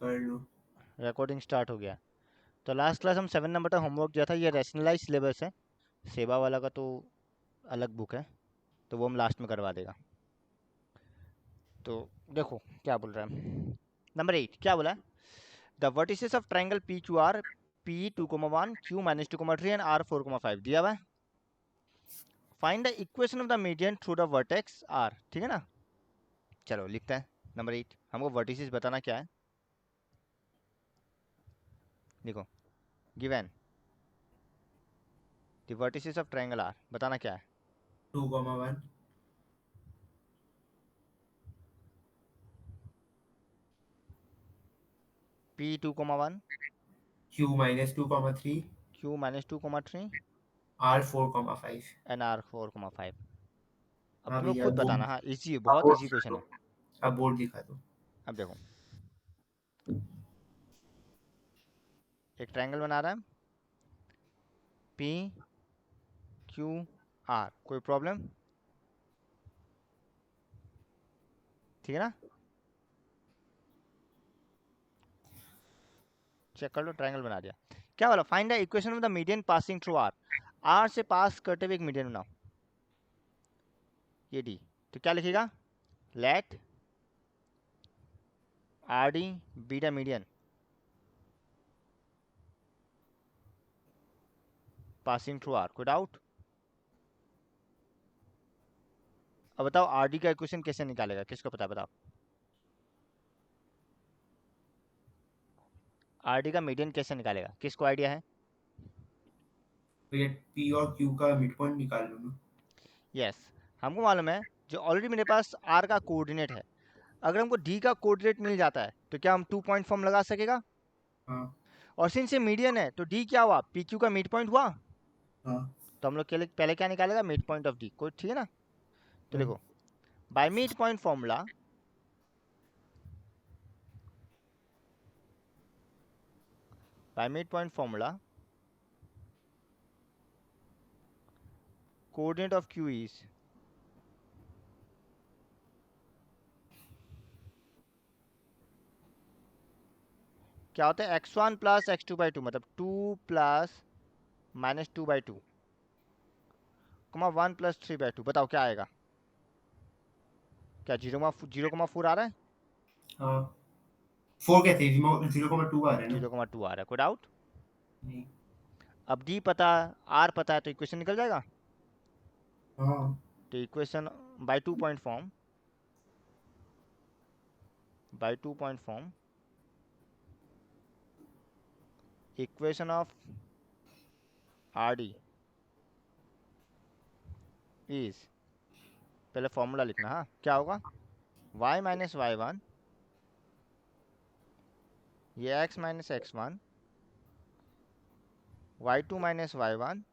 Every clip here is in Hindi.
कर लो। रिकॉर्डिंग स्टार्ट हो गया। तो लास्ट क्लास हम 7 नंबर तक होमवर्क दिया था, ये रैशनलाइज सिलेबस है। सेवा वाला का तो अलग बुक है, तो वो हम लास्ट में करवा देगा। तो देखो क्या बोल रहा है। नंबर 8 क्या बोला, the vertices of triangle P Q R P2,1 Q-2,3 and R4,5 दिया हुआ है। Find the equation of the median through the vertex R, ठीक है ना। चलो लिखते हैं। नंबर 8 हमको वर्टिसेस बताना क्या है। देखो given the vertices of triangle R बताना क्या है। 2,1 P2,1 Q-2,3 Q-2,3 R4,5। And R4,5। अब हाँ तुम लोग भैया खुद बोर्ड, बताना, हाँ इजी है, आप बहुत बोर्ड इजी दिखा क्वेश्चन है। दो, आप बोर्ड दिखा दो। अब देखो एक ट्रायंगल बना रहा है PQR, कोई प्रॉब्लम, ठीक है ना। चेक कर लो, ट्रायंगल बना दिया। क्या बोला, find the equation of the median passing through R। R से पास करते हुए एक मीडियन बनाओ, ये D। तो क्या लिखेगा, let RD be the median passing through R। कोई डाउट। अब बताओ RD का इक्वेशन कैसे निकालेगा, किसको पता है बताओ। RD का मीडियन कैसे निकालेगा, किसको आइडिया है। भैया P और Q का मिड पॉइंट निकाल लो ना। यस हमको मालूम है, जो ऑलरेडी मेरे पास R का कोऑर्डिनेट है, अगर हमको D का कोऑर्डिनेट मिल जाता है तो क्या हम 2 पॉइंट फॉर्म लगा सकेगा। हाँ और सिंस ये मीडियन है तो D क्या हुआ, PQ का मिड पॉइंट हुआ। हाँ तो हम लोग के लिए पहले क्या निकालेगा, मिड पॉइंट ऑफ D, कोई ठीक है ना। तो हाँ। देखो by mid point formula, by mid point formula coordinate of Q is, क्या होता है, x1 प्लस x2/2, मतलब 2 प्लस -2/2, 1 + 3/2। बताओ क्या आएगा, क्या 0,4 आ रहा है। हाँ 4 कैसे, 0,2 आ रहे हैं ना। 0,2 आ रहा है, कोई डाउट। नहीं। अब D पता, R पता है, तो इक्वेशन निकल जाएगा। हाँ तो equation by 2 point form, by 2 point form equation of RD is, पहले फॉर्मूला लिखना, हाँ क्या होगा, y - y1, ये x - x1, y2 - y1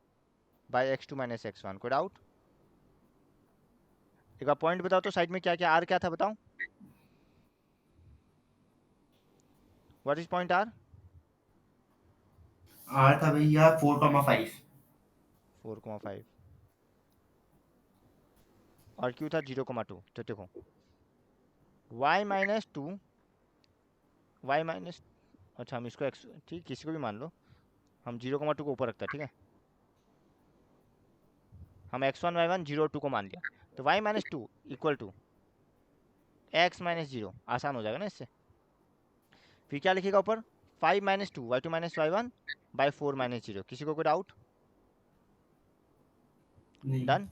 bye x2 - x1। कोई डाउट। एक बार पॉइंट बताओ तो साइड में क्या क्या, R क्या था बताओ, what is point R। R था भैया 4,5। 4,5 और Q था 0,2। तो देखो y - 2, y माइनस, अच्छा हम इसको x, ठीक किसी को भी मान लो, हम 0,2 को ऊपर रखते हैं, ठीक है। हम x1 y1 0 2 को मान लिया, तो y - 2 इक्वल टू x - 0, आसान हो जाएगा ना इससे। फिर क्या लिखेगा ऊपर, 5 - 2 y2 - y1 बाय 4 - 0। किसी को कोई डाउट। नहीं। डन।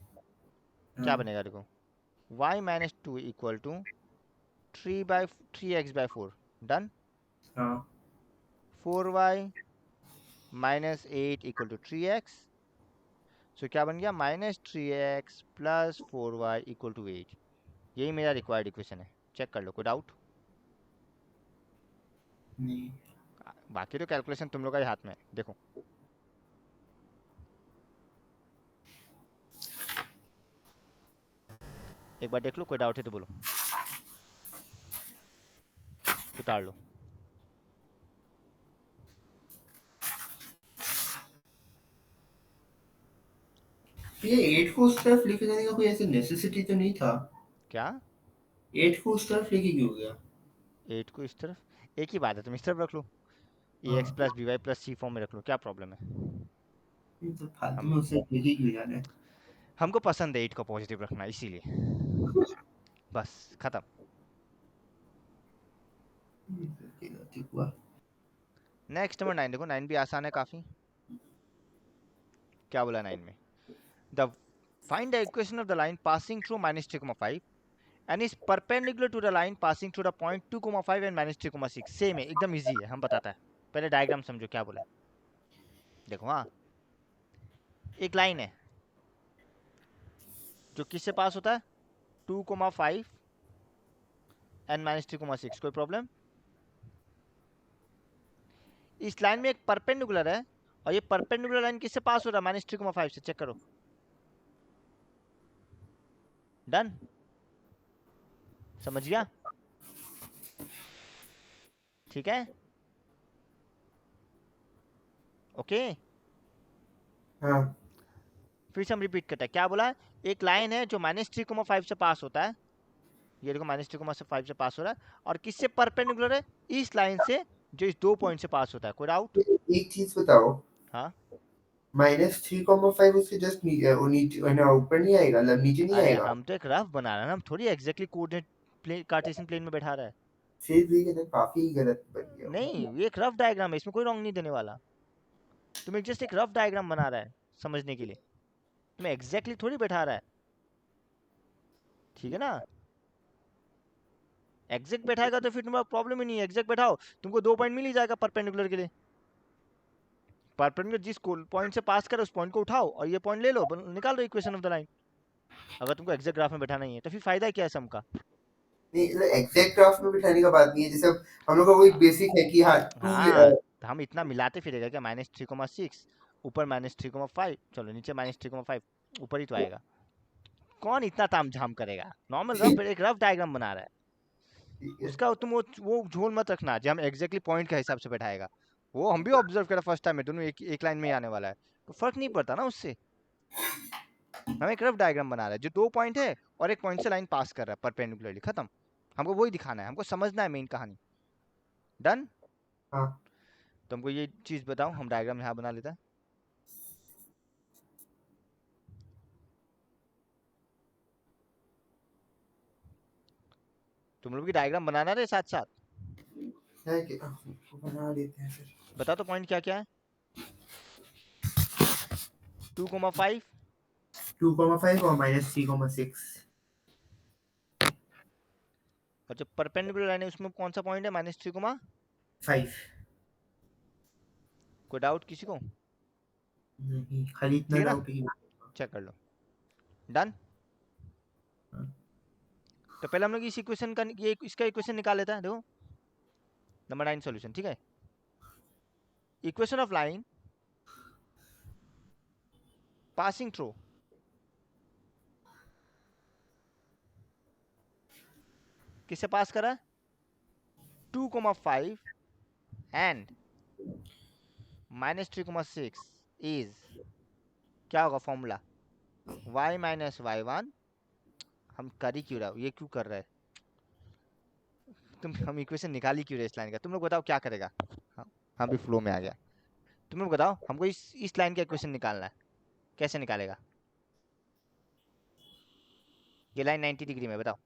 क्या हाँ बनेगा देखो, y - 2 equal to 3x/4। Done. हाँ 4y - 8 इक्वल टू 3x। सो क्या बन गया, -3x plus 4y equal to 8। यही मेरा रिक्वायर्ड इक्वेशन है, चेक कर लो, कोई डाउट। नहीं। बाकी तो कैलकुलेशन तुम लोग का ही हाथ में है, देखो। एक बार देख लो, कोई डाउट है तो बोलो, उतार लो। ये 8 को उस तरफ लेके जाने का कोई ऐसे नेसेसिटी तो नहीं था। क्या 8 को उस तरफ लेके क्यों गया। 8 को इस तरफ, एक ही बात है, तुम इस तरफ रख लो, ए एक्स हाँ, प्लस बी वाई प्लस सी फॉर्म में रख लो, क्या प्रॉब्लम है? ये तो फालतू हम में उससे यही क्यों जाना है। हमको पसंद है 8 को पॉजिटिव रखना, इसीलिए बस खत्म। ये तो ठीक हुआ। नेक्स्ट नंबर 9 देखो, 9 भी आसान है काफ़ी। क्या बोला 9 में? The find the equation of the line passing through -3,5 and is perpendicular to the line passing through the point 2,5 and -3,6। Same है, एकदम इजी है, हम बताता है। पहले डायग्राम समझो क्या बोला है। देखो हाँ, एक लाइन है जो किससे पास होता है, 2,5 एंड -3,6। कोई प्रॉब्लम? इस लाइन में एक परपेंडिकुलर है, और ये परपेंडिकुलर लाइन किससे पास हो रहा है, -3,5 से। चेक करो, डन, समझ गया? ठीक है, ओके। हाँ, फिर से हम रिपीट करते हैं, क्या बोला? एक लाइन है जो -3,5 से पास होता है, ये देखो -3,5 से पास हो रहा है, और किससे परपेंडिकुलर है, इस लाइन से जो इस 2 पॉइंट से पास होता है। कोई डाउट? एक चीज बताओ, हाँ, -3,5 उसके जस्ट नीचे, वो नीचे ना, ऊपर नहीं आएगा, मतलब नीचे नहीं अरे आएगा। हम तो एक रफ बना रहे हैं ना, हम थोड़ी exactly coordinate plane, Cartesian plane में बैठा रहा है। फिर भी कहते हैं, काफी गलत बन गया नहीं, वो। ये एक रफ डायग्राम है, इसमें कोई रॉन्ग नहीं देने वाला। तुम्हें जस्ट एक रफ डायग्राम बना रहा है समझने के लिए, तुम्हें एग्जैक्टली थोड़ी बैठा रहा है, ठीक है ना? एग्जैक्ट बैठाएगा तो फिर तुम्हारा प्रॉब्लम ही नहीं है, एग्जैक्ट बैठाओ, तुमको 2 पॉइंट मिल ही जाएगा परपेंडिकुलर के लिए। परपेंडिकुलर जिस पॉइंट से पास करे उस पॉइंट को उठाओ और ये पॉइंट ले लो, निकाल दो इक्वेशन ऑफ द लाइन। अगर तुमको एग्जैक्ट ग्राफ में बैठाना ही है तो फिर फायदा क्या है सम का? नहीं, एग्जैक्ट ग्राफ में बिठाने का बात नहीं है, जैसे हम लोग का वो एक बेसिक है कि हाँ टू। हाँ, तो हम इतना मिलाते फिरेगा क्या, -3,6 ऊपर -3,5, चलो नीचे -3,5, ऊपर ही तो आएगा। कौन इतना ताम झाम करेगा, नॉर्मल रफ, एक रफ डायग्राम बना रहा है ठीक है। उसका। तुम वो झोल मत रखना जो हम एग्जैक्टली पॉइंट के हिसाब से बैठाएगा। वो हम भी ऑब्जर्व करा फर्स्ट टाइम में, दोनों एक लाइन में ही आने वाला है, तो फर्क नहीं पड़ता ना उससे। हम एक रफ डायग्राम बना रहे हैं जो 2 पॉइंट है और एक पॉइंट से लाइन पास कर रहा है परपेंडिकुलरली, खत्म। हमको वही दिखाना है, हमको समझना है मेन कहानी। डन। हाँ, तो हमको ये चीज बताओ, हम डायग्राम यहाँ बना लेते हैं। तुम लोग भी डायग्राम बनाना रहे साथ साथ। है कि उसको बना लेते हैं फिर। बता तो पॉइंट क्या क्या है। 2,5 2,5 और -3,6। और जो परपेंडिकुलर लाइन है उसमें कौन सा पॉइंट है, -3, 5। कोई डाउट किसी को? नहीं, खाली ठीक इतना है ना, डाउट ही। चेक कर लो। डन। हाँ, तो पहले हम लोग इस इक्वेशन का ये इसका इक्वेशन निकाल लेते हैं। देखो नंबर 9 सॉल्यूशन, ठीक है। Equation of line passing through किससे पास करा है, 2,5 एंड -3,6 इज, क्या होगा फॉर्मूला, y माइनस y1। हम कर ही क्यों रहा, ये क्यों कर रहा है तुम, हम इक्वेशन निकाल ही क्यों रहे इस लाइन का, तुम लोग बताओ क्या करेगा। हम भी फ्लो में आ गया। तुम लोग बताओ, हमको इस लाइन का इक्वेशन निकालना है, कैसे निकालेगा? ये लाइन 90 डिग्री में, बताओ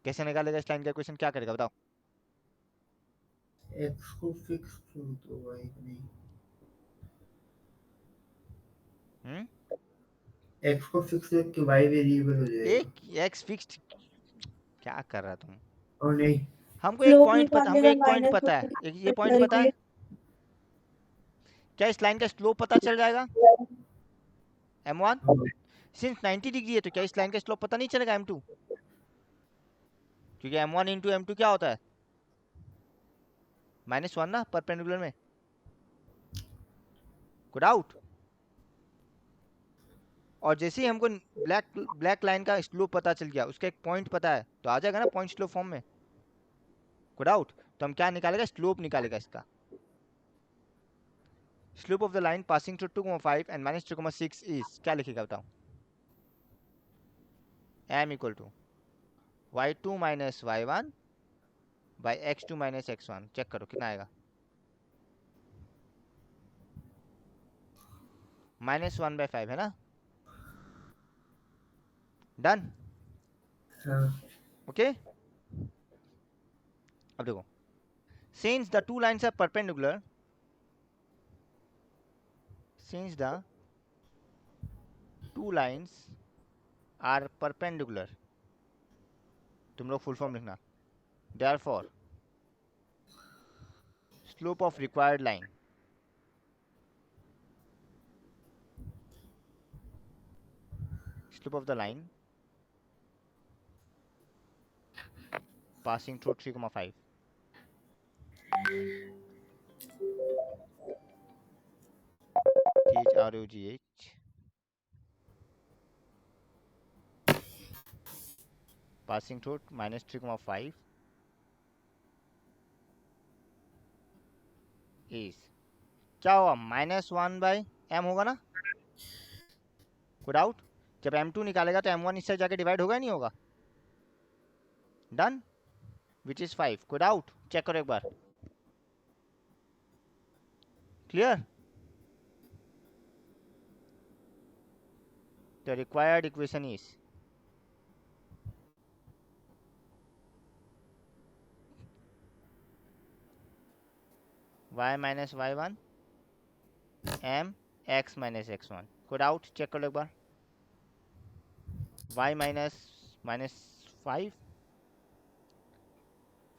कैसे निकालेगा इस लाइन का इक्वेशन, क्या करेगा बताओ। एक्स को फिक्स कर दो, वाई को नहीं। हम्म, एक्स को फिक्स रख के वाई वेरिएबल हो जाएगा। एक एक्स फिक्स्ड, क्या कर रहा तुम? और नहीं। स्लोप निकालने हमको का एक पॉइंट माइनस पता है, ये पॉइंट पता करेंगे। है, क्या इस लाइन का स्लोप पता चल जाएगा, m1। सिंस 90 डिग्री है तो क्या इस लाइन का स्लोप पता नहीं चलेगा, m2, क्योंकि m1 इंटू m2 क्या होता है, -1 ना परपेंडिकुलर में। Good out. और जैसे ही हमको ब्लैक लाइन का स्लोप पता चल गया, उसका एक पॉइंट पता है, तो आ जाएगा ना पॉइंट स्लोप फॉर्म में। Good out. तो हम क्या निकालेगा, स्लोप निकालेगा इसका। Slope of the line passing through 2,5 and -3,6 is, क्या लिखेगा बताओ, m equal to y2 minus y1 by x2 minus x1, check करो कितना आएगा, -1/5 है ना, डन, हाँ ओके। अब देखो, since the two lines are perpendicular, since the two lines are perpendicular, तुम लोग फुल फॉर्म लिखना, therefore slope of required line, slope of the line passing through 3,5, THROGH, passing through -3,5 is, क्या होगा, -1/m होगा ना, कोई डाउट, जब m2 निकालेगा तो m1 इससे जाके डिवाइड होगा नहीं होगा, डन, विच इज 5, कोई डाउट, चेक करो एक बार, clear, the required equation is y minus y1 m x minus x1, कोई डाउट, चेक कर लो एक बार, y minus -5,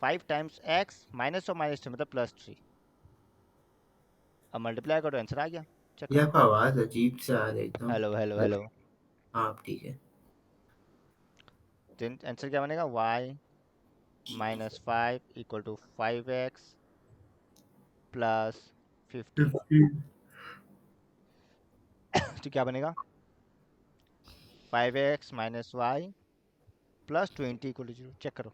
5 times x minus और -3 मतलब +3, अब मल्टीप्लाई करो आंसर आ गया, चेक ये करो, आपका आवाज अजीब से आ रही है एकदम। हेलो हेलो हेलो, हाँ ठीक है। तो आंसर क्या बनेगा, y -5 equal to 5x plus 15, तो क्या बनेगा, 5x minus y plus 20 equal to 0, check करो,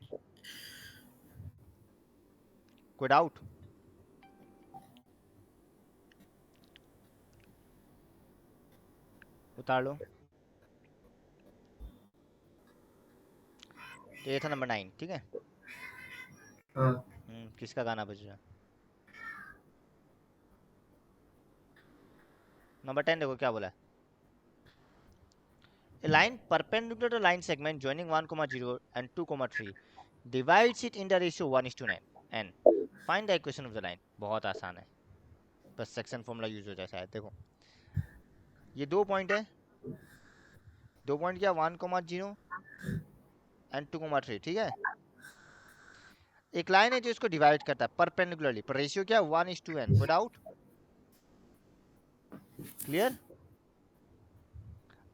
कोई डाउट, उतार लो, तो ये था नंबर 9, ठीक है, हाँ किसका गाना बज रहा है, नंबर 10 देखो क्या बोला है, a line perpendicular to line segment joining 1,0 and 2,3 divides it in the ratio 1:9 and find the equation of the line, बहुत आसान है, बस सेक्शन फॉर्मूला यूज हो जाए शायद, देखो ये 2 पॉइंट है, 2 पॉइंट क्या, 1,0 एंड 2,3, ठीक है, एक लाइन है जो इसको डिवाइड करता है परपेंडिकुलरली, पर रेशियो क्या है 1:n, कोई डाउट, क्लियर,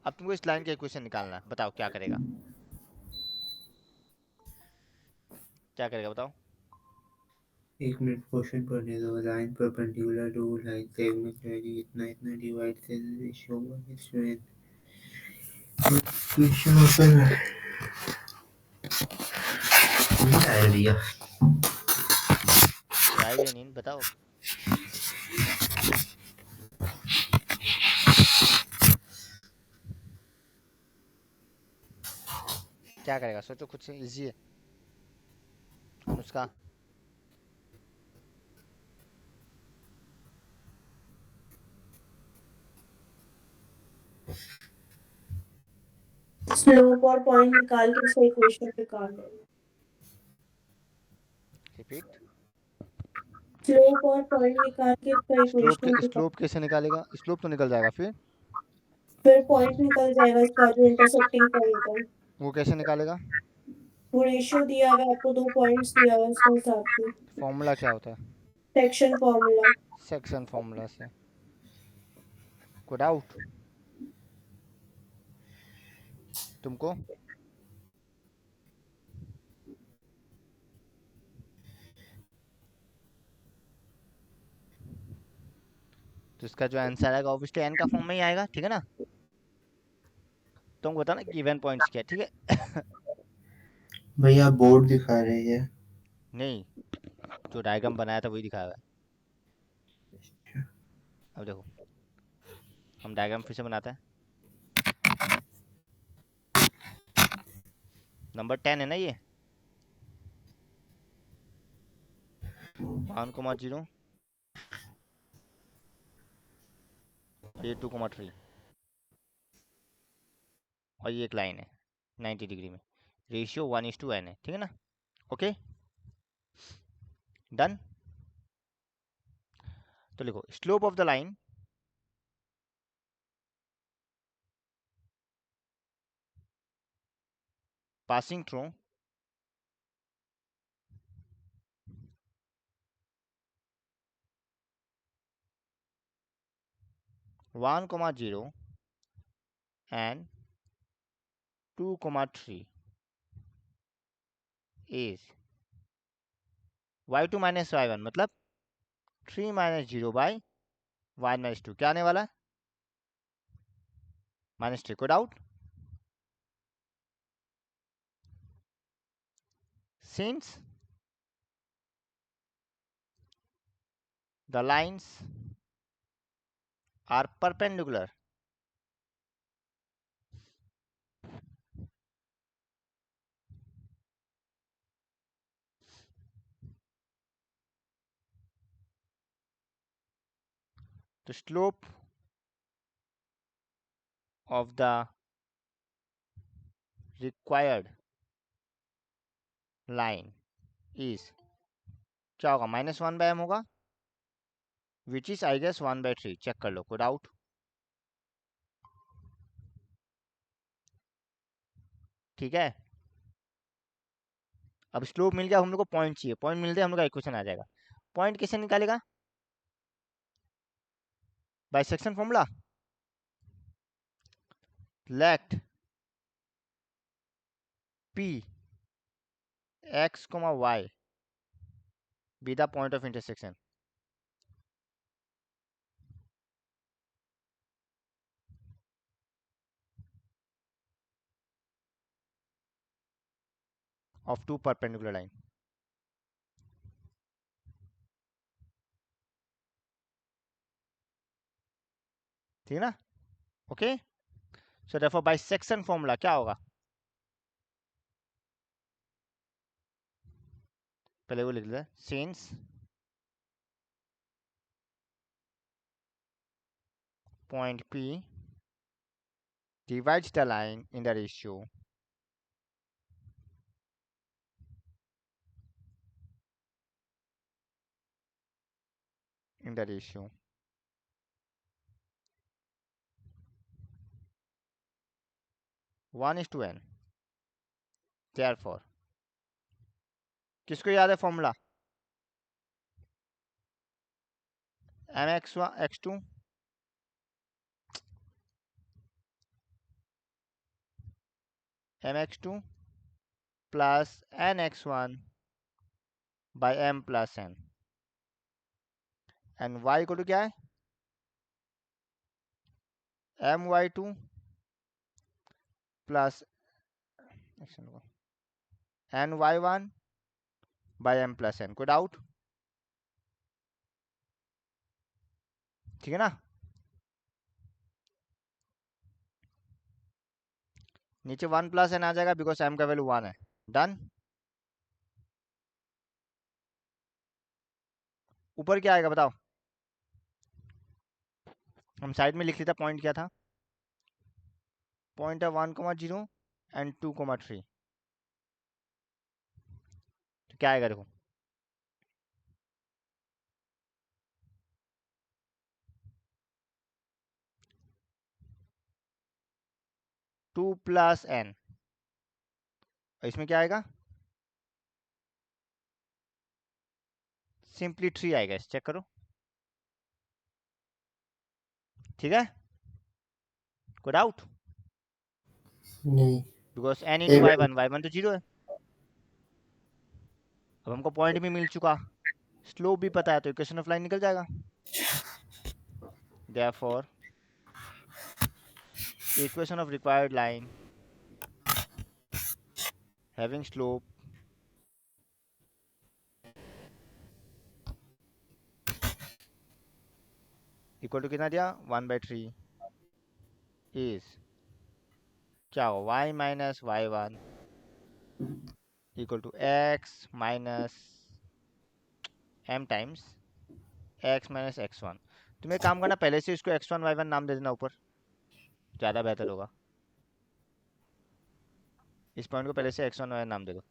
अब तुमको इस लाइन का इक्वेशन निकालना है, बताओ क्या करेगा, क्या करेगा बताओ, एक मिनट क्वेश्चन पढ़ने दो। Line perpendicular to line segment इतना इतना डिवाइड से रेशियो 1:n। क्वेश्चन ओपन है, आइडिया कोई आइडिया नहीं, बताओ, क्या करेगा, सोचो खुद से, इजी है, अनुष्का, स्लोप और पॉइंट निकाल के उसका इक्वेशन निकाल लो। रिपीट, स्लोप और पॉइंट निकाल के उसका इक्वेशन निकाल, स्लोप कैसे निकालेगा, स्लोप तो निकल जाएगा, फिर पॉइंट निकल जाएगा इसका जो इंटरसेक्टिंग पॉइंट है। वो कैसे निकालेगा, वो रेशियो दिया हुआ है आपको, 2 पॉइंट्स दिया हुआ है उसके हिसाब से, फॉर्मूला क्या होता है, सेक्शन फॉर्मूला। सेक्शन फॉर्मूला से, कोई डाउट तुमको, तो इसका जो आंसर आएगा ऑब्वियसली n का फॉर्म में ही आएगा, ठीक है ना, तुमको बताना गिवन पॉइंट्स क्या है, ठीक है, भैया बोर्ड दिखा रही है। नहीं, जो डायग्राम बनाया था वही दिखाया हुआ है, अब देखो हम डायग्राम फिर से बनाते हैं, नंबर 10 है ना ये, 1,0 और ये 2,3 और ये एक लाइन है 90 डिग्री में, रेशियो 1:n है, ठीक है ना। Okay done. तो लिखो slope of the line passing through 1,0 and 2,3 is y2 minus y1 मतलब 3 minus 0 by y minus 2 क्या आने वाला है -3 को doubt. Since the lines are perpendicular the slope of the required line is क्या होगा -1/m होगा which is I guess 1/3। Check कर लो कोई डाउट। ठीक है अब स्लोप मिल गया, हम लोग को पॉइंट चाहिए, पॉइंट मिलते हम लोग का इक्वेशन आ जाएगा। पॉइंट कैसे निकालेगा bisection formula let p x, y be the point of intersection of two perpendicular line। ठीक है ना okay. So therefore bisection formula क्या होगा, पहले वो लिख लेते हैं since point p divides the line in the ratio in the ratio 1:n। therefore किसको याद है formula mx2 mx2 plus nx1 by m plus n and y को तो क्या है my2 plus ny1 by m plus n। कोई डाउट ठीक है ना। नीचे 1 प्लस n आ जाएगा बिकॉज m का वैल्यू 1 है। डन। ऊपर क्या आएगा बताओ, हम साइड में लिख लेते पॉइंट क्या था, पॉइंट है 1,0 एंड 2,3 तो क्या आएगा देखो 2 प्लस n, इसमें क्या आएगा सिंपली 3 आएगा, चेक करो ठीक है। कोई डाउट नहीं बिकॉज n इंटू y1 तो 0 है। अब हमको पॉइंट भी मिल चुका, स्लोप भी पता है, तो इक्वेशन ऑफ लाइन निकल जाएगा। therefore equation of required line having slope equal to कितना दिया 1/3 इज क्या होगा y minus y1 equal to x minus m times x minus x1। तुम्हें काम करना, पहले से इसको x1 y1 नाम दे देना ऊपर, ज़्यादा बेहतर होगा। इस पॉइंट को पहले से x1 y1 नाम दे दो।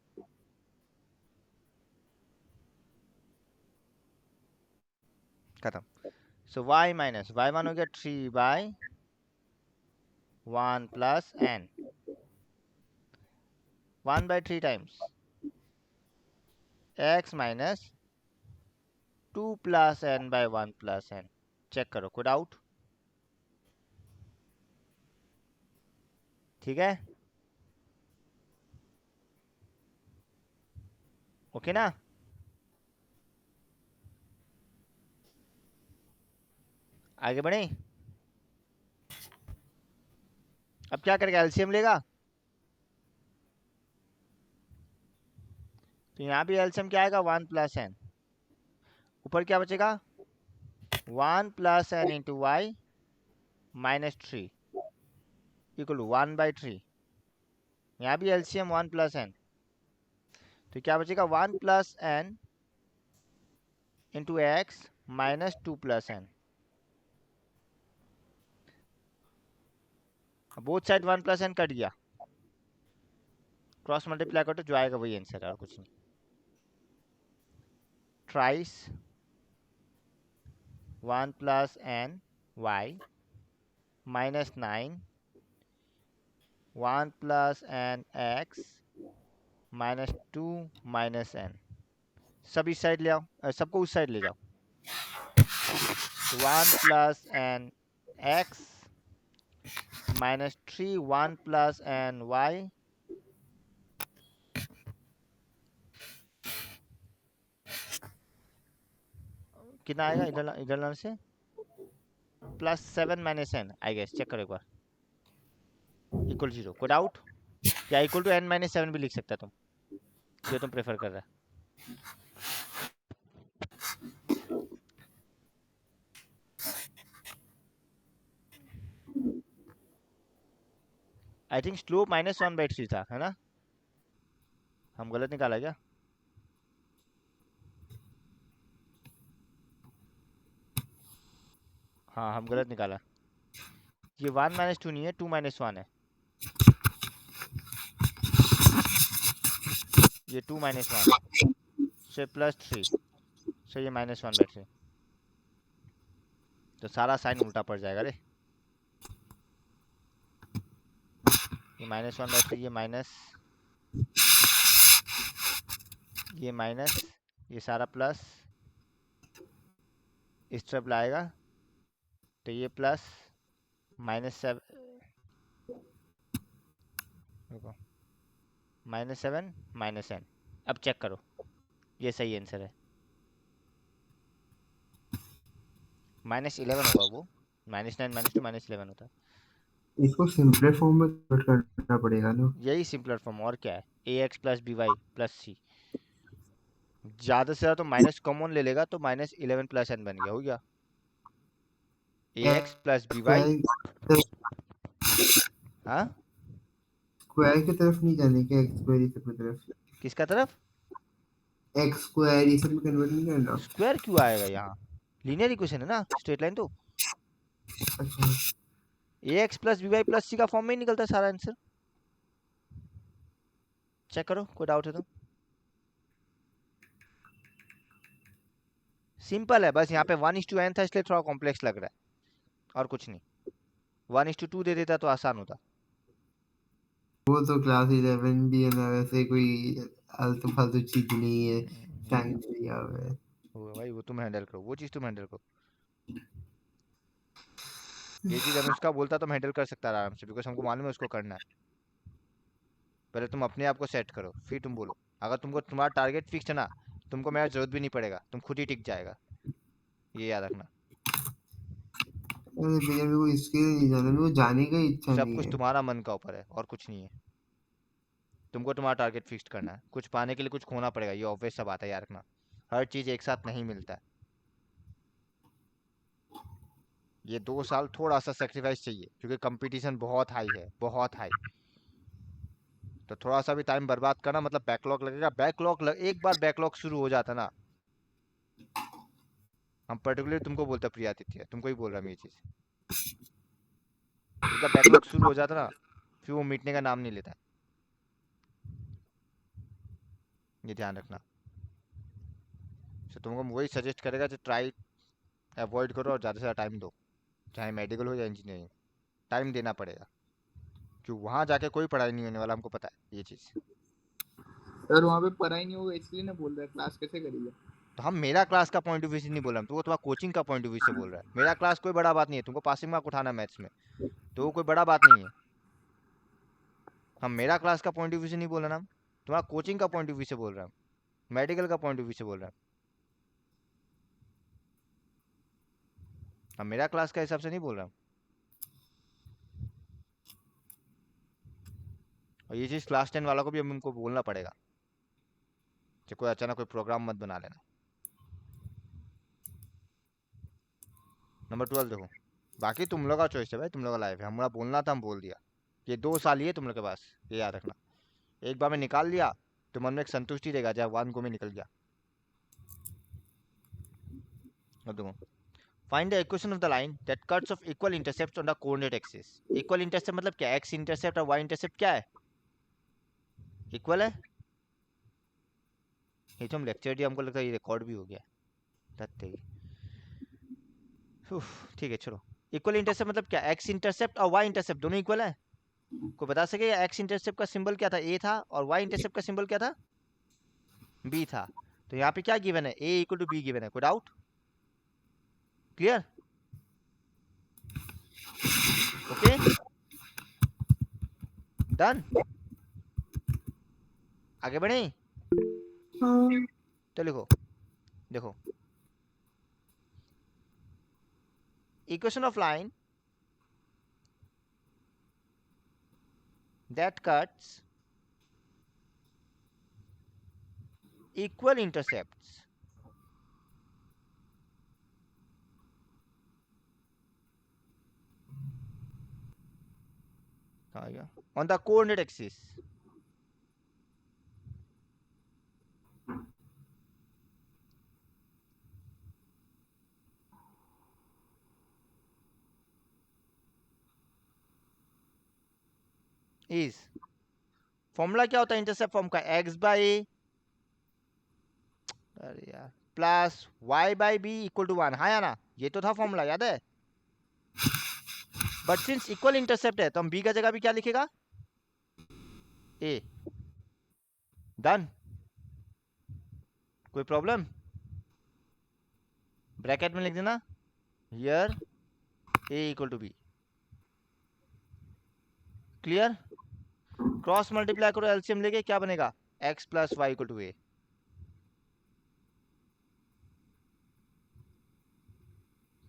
खत्म। सो y माइनस y1 हो गया 3/1 plus n, 1/3 times x minus 2 plus n/1 plus n। Check करो, कोई डाउट? ठीक है, ओके ना? आगे बढ़े। अब क्या करेगा, एलसीएम लेगा। तो यहाँ भी एलसीएम क्या आएगा, 1 प्लस n। ऊपर क्या बचेगा, 1 plus n into y minus 3 equal to 1/3। यहाँ भी एलसीएम 1 प्लस n, तो क्या बचेगा, 1 plus n into x minus 2 plus n। Both side 1 plus n cut गया, क्रॉस मल्टीप्लाई करो तो जो आएगा वही आंसर है और कुछ नहीं। ट्राइस 1 plus n y minus 9 1 plus n x minus 2 minus n। सब इस साइड ले आओ, सबको उस साइड ले जाओ। 1 plus n x minus 3 1 plus n y कितना आएगा इधर इधर लाने से, plus 7 minus n I guess. Check करो एक बार, इक्वल 0। कोई डाउट? या इक्वल टू n माइनस 7 भी लिख सकता तुम, जो तुम प्रेफर कर रहा है। आई थिंक स्लोप -1/3 था, है ना? हम गलत निकाला क्या? हाँ हम गलत निकाला। ये 1 - 2 नहीं है, 2 - 1 है। ये 2 - 1 से +3, सो ये -1/3। तो सारा साइन उल्टा पड़ जाएगा रे। ये -1/3, ये माइनस, ये माइनस, ये सारा प्लस, इस तरफ लाएगा तो ये प्लस -7, रुको, -7 -n। अब चेक करो, ये सही आंसर है। -11 होगा वो, -9 -2 -11 होता है। इसको सिंपलर फॉर्म में कन्वर्ट करना पड़ेगा ना। यही सिंपलर फॉर्म, और क्या है, ax + by + c। ज़्यादा से ज़्यादा तो माइनस कॉमन ले लेगा तो -11 + n बन गया, हो गया ax + by। हाँ, स्क्वायर की तरफ नहीं जाने के, एक्स स्क्वायर ये सब की तरफ, किसका तरफ? एक्स स्क्वायर ये सब में कन्वर्ट नहीं करना। स्क्वायर क्यों आएगा यहाँ, लीनियर इक्वेशन है ना, स्ट्रेट लाइन। तो अच्छा, ax + by + c का फॉर्म में ही निकलता है सारा आंसर। चेक करो, कोई डाउट है तो। सिंपल है, बस यहाँ पे 1:n था इसलिए थोड़ा कॉम्प्लेक्स लग रहा है और कुछ नहीं। 1:2 दे देता तो आसान होता। वो तो क्लास 11 भी है ना, वैसे कोई आलतू फालतू चीज नहीं है, साइंस लिया हुआ है। वो भाई, वो तुम हैंडल करो, वो चीज़ तुम हैंडल करो। ये चीज़ अनुष्का बोलता तो मैं हैंडल कर सकता आराम से, बिकॉज हमको मालूम है उसको करना है। पहले तुम अपने आप को सेट करो, फिर तुम बोलो। अगर तुमको तुम्हारा टारगेट फिक्स है ना, तुमको मेरा जरूरत भी नहीं पड़ेगा, तुम खुद ही टिक जाएगा, ये याद रखना। अरे भैया मेरे को इसके लिए नहीं जाना, मेरे को जाने का ही इच्छा सब नहीं कुछ है। तुम्हारा मन का ऊपर है और कुछ नहीं है। तुमको तुम्हारा टारगेट फिक्स करना है, कुछ पाने के लिए कुछ खोना पड़ेगा, ये ऑब्वियस सा बात है, याद रखना। हर चीज़ एक साथ नहीं मिलता है। ये 2 साल थोड़ा सा सेक्रीफाइस चाहिए, क्योंकि कंपटीशन बहुत हाई है, बहुत हाई। तो थोड़ा सा भी टाइम बर्बाद करना, मतलब बैकलॉग लगेगा। एक बार बैकलॉग शुरू हो जाता ना, हम पर्टिकुलरली तुमको बोलते प्रियादित्य, तुमको ही बोल रहा मैं ये चीज़। उसका बैकलॉग शुरू हो जाता ना, फिर वो मिटने का नाम नहीं लेता, ये ध्यान रखना। तो तुमको वही सजेस्ट करेगा जो ट्राई अवॉइड करो और ज़्यादा से ज़्यादा टाइम दो, चाहे मेडिकल हो या इंजीनियरिंग, टाइम देना पड़ेगा, क्यों वहाँ जाके कोई पढ़ाई नहीं होने वाला, हमको पता है ये चीज़। सर वहाँ पे पढ़ाई नहीं होगा इसलिए ना बोल रहा है, क्लास कैसे करेगा? तो हम मेरा क्लास का पॉइंट ऑफ व्यू से नहीं बोल रहा हूँ, तो वो तुम्हारा कोचिंग का पॉइंट ऑफ व्यू से बोल रहा है। मेरा क्लास कोई बड़ा बात नहीं है, तुमको पासिंग मार्क उठाना मैथ्स में, तो वो कोई बड़ा बात नहीं है। हम मेरा क्लास का पॉइंट ऑफ व्यू से नहीं बोल रहे ना, तुम्हारा कोचिंग का पॉइंट ऑफ व्यू से बोल रहा हूँ, मेडिकल का पॉइंट ऑफ व्यू से बोल रहा हूँ। हम मेरा क्लास का हिसाब से नहीं बोल रहा हूँ। और ये चीज़ क्लास 10 वालों को भी हम उनको बोलना पड़ेगा कि कोई अचानक कोई प्रोग्राम मत बना लेना। नंबर 12 देखो, बाकी तुम लोग का चॉइस है भाई, तुम लोग का लाइफ है। हमारा बोलना था, हम बोल दिया। ये 2 साल ही है तुम लोग के पास, ये याद रखना। एक बार में निकाल लिया तो मन में एक संतुष्टि रहेगा, जब 1 को में निकल गया। अब देखो, find the equation of the line that cuts of equal intercept on the coordinate axis. Equal intercept मतलब क्या? एक्स इंटरसेप्ट और वाई इंटरसेप्ट क्या है? इक्वल है। ये जो हम लेक्चर दिया, हमको लगता है ये रिकॉर्ड भी हो गया। ठीक है छोड़ो। इक्वल इंटरसेप्ट मतलब क्या? एक्स इंटरसेप्ट और वाई इंटरसेप्ट दोनों इक्वल है। कोई बता सके एक्स इंटरसेप्ट का सिंबल क्या था? ए था। और वाई इंटरसेप्ट का सिंबल क्या था? बी था। तो यहाँ पे क्या गिवन है? ए इक्वल टू बी गिवन है। कोई डाउट? क्लियर? Okay, done. आगे बढ़े? हाँ। तो लिखो, देखो, equation of line that cuts equal intercepts on the coordinate axis is, formula क्या होता है इंटरसेप्ट फॉर्म का? x बाई, अरे यार, plus y by b equal to 1। हाँ या ना? ये तो था फॉर्मूला, याद है? बट सिंस इक्वल इंटरसेप्ट है तो हम b का जगह भी क्या लिखेगा? a। डन। कोई प्रॉब्लम? ब्रैकेट में लिख देना here a equal to b। Clear? Cross multiply करो, एलसीएम लेके क्या बनेगा? x प्लस y equal to a।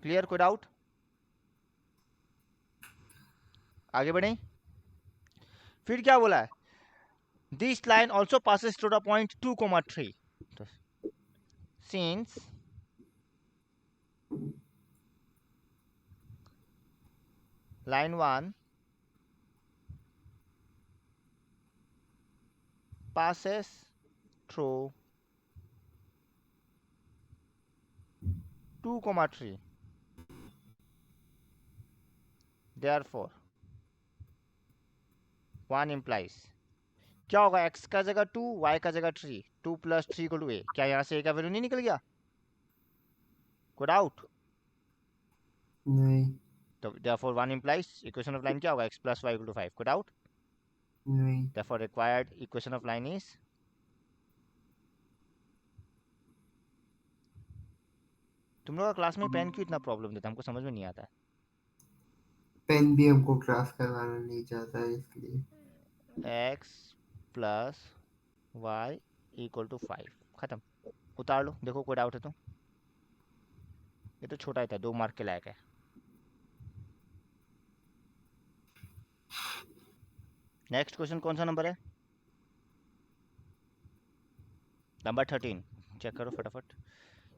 Clear? कोई डाउट? आगे बढ़े। फिर क्या बोला है? This line also passes through the point 2,3। Since line 1 passes through 2,3, therefore 1 implies, क्या होगा? x का जगह 2, y का जगह 3, 2 प्लस 3 इक्वल टू a। क्या यहाँ से a का वैल्यू नहीं निकल गया? कोई डाउट? नहीं। तो therefore 1 implies equation of line क्या होगा? x प्लस वाई इक्वल टू 5। कोई डाउट? नहीं। therefore required equation of line is, तुम लोग का क्लास में पेन क्यों इतना प्रॉब्लम देता है? हमको समझ में नहीं आता है। पेन भी हमको क्लास करवाना नहीं चाहता है इसलिए। x प्लस वाई इक्वल टू 5, खत्म। उतार लो, देखो कोई डाउट है तो। ये तो छोटा ही था, 2 मार्क के लायक है। नेक्स्ट क्वेश्चन कौन सा नंबर है? नंबर 13। चेक करो फटाफट।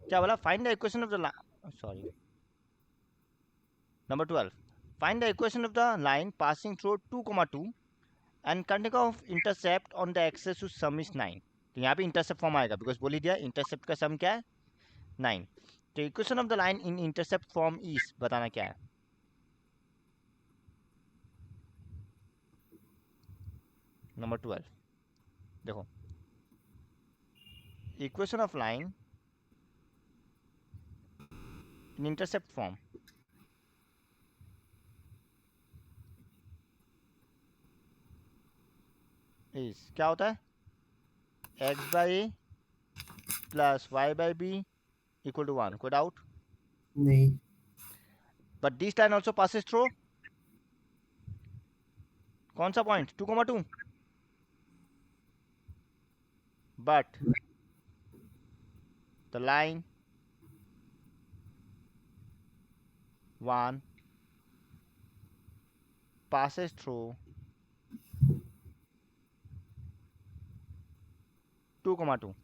क्या बोला? Find the equation of the, sorry, number 12, find the equation of the line passing through 2,2 and content of intercept on the axes to sum is 9। तो यहाँ पे इंटरसेप्ट फॉर्म आएगा, बिकॉज बोल ही दिया इंटरसेप्ट का सम क्या है? 9। तो equation of the line in intercept form is बताना क्या है। नंबर 12 देखो, equation of line in intercept form is क्या होता है, x by a plus y by b equal to 1। कोई डाउट? नहीं। But this line also passes through कौन सा point 2,2, but the line 1 passes through 2,2।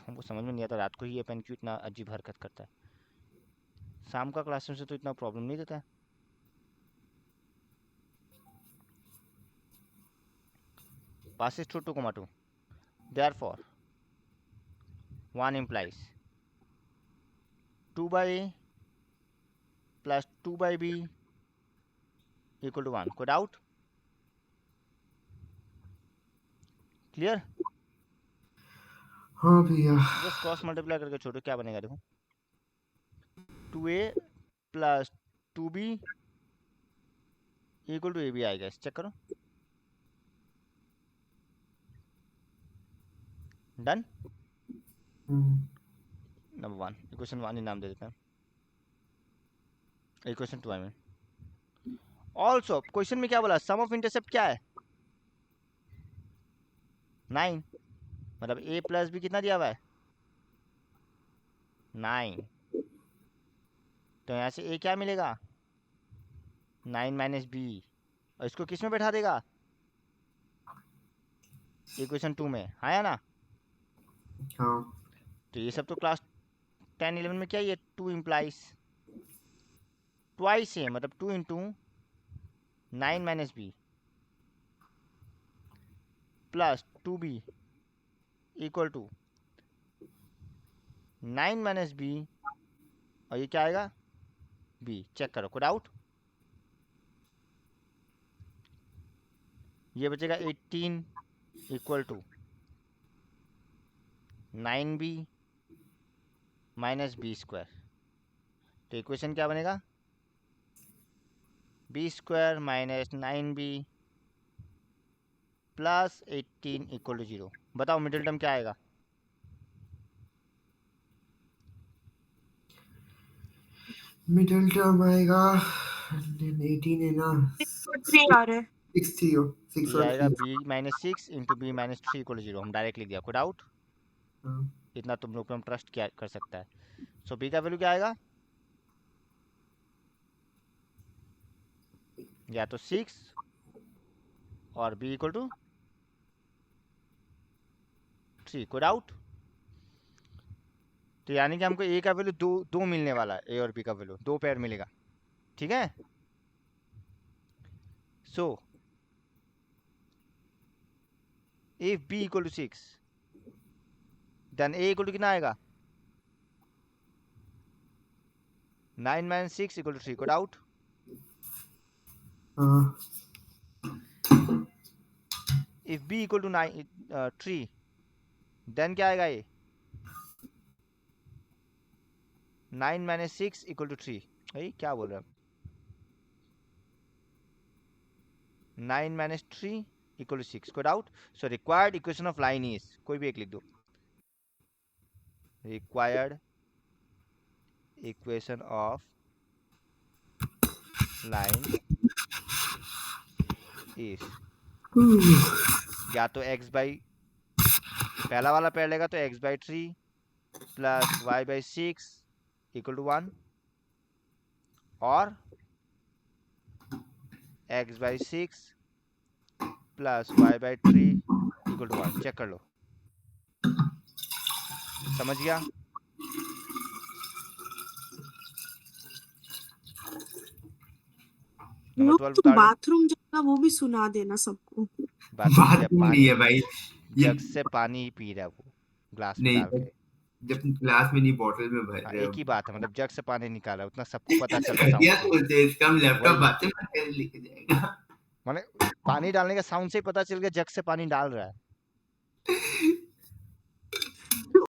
हमको समझ में नहीं आता रात को ही ये पेन क्यों इतना अजीब हरकत करता है, शाम का क्लासरूम से तो इतना प्रॉब्लम नहीं देता है। passes through 2,2, therefore 1 implies 2 by a plus 2 by b equal to 1। कोई डाउट? क्लियर? हाँ भैया। जस्ट क्रॉस मल्टीप्लाई करके छोड़ो, क्या बनेगा देखो, 2a plus 2b equal to a b आएगा। चेक करो, डन। नंबर 1 इक्वेशन 1 ही नाम दे देते हैं, equation 2 I mean. Also question में क्या बोला, सम ऑफ इंटरसेप्ट क्या है 9, मतलब a प्लस बी कितना दिया हुआ है 9, तो यहाँ से a क्या मिलेगा 9 माइनस बी, और इसको किस में बैठा देगा इक्वेशन 2 में, हाँ या ना? हाँ। तो ये सब तो क्लास 10-11 में क्या ये 2 इम्प्लाइज ट्वाइस है, मतलब 2 into 9 minus b plus 2b equal to 9 minus b, और ये क्या आएगा b। चेक करो, कोई डाउट? ये बचेगा 18 equal to 9b minus b square, तो इक्वेशन क्या बनेगा b square minus 9b plus 18 equal to 0। बताओ मिडिल टर्म क्या आएगा? मिडिल टर्म आएगा 18 है ना, 3 आ रहा है। 6 हो, 6 ये और आएगा 3। b minus 6 into b minus 3 equal to 0। हम डायरेक्ट लिख दिया, कोई डाउट? हाँ। इतना तुम लोग पे हम ट्रस्ट क्या कर सकता है। सो b का वैल्यू क्या आएगा, या तो 6 और b इक्वल टू 3। कोई डाउट? तो यानी कि हमको a का वैल्यू दो मिलने वाला है, a और b का वैल्यू 2 पेयर मिलेगा, ठीक है। So if b equal to 6 then a equal to कितना आएगा 9 माइनस 6 इक्वल टू 3। कोई डाउट? हाँ। If b equal to 3 then क्या आएगा ये 9 माइनस 6 इक्वल टू 3। भाई क्या बोल रहे हैं, 9 माइनस 3 इक्वल टू 6। कोई doubt? So required equation of line is, कोई भी एक लिख दो, required equation of line is, या तो x बाई पहला वाला पेयर लेगा तो x by 3 plus y by 6 equal to 1, और x by 6 plus y by 3 equal to 1। Check कर लो, समझ गया? नंबर 12 तुम बता दो। बाथरूम जाना वो भी सुना देना सबको। बाथरूम से बात नहीं पानी, है भाई, ये जग से पानी पी रहा है वो ग्लास में नहीं, डाल के। जब ग्लास में नहीं बॉटल में भर हाँ, रहे हो। एक ही बात है, मतलब जग से पानी निकाल रहा है, उतना सबको पता चल रहा है घटिया साउंड से। बोलते हैं इसका, हम लैपटॉप वही बातें करके लेके जाएगा। माने पानी डालने का साउंड से ही पता चल गया जग से पानी डाल रहा है।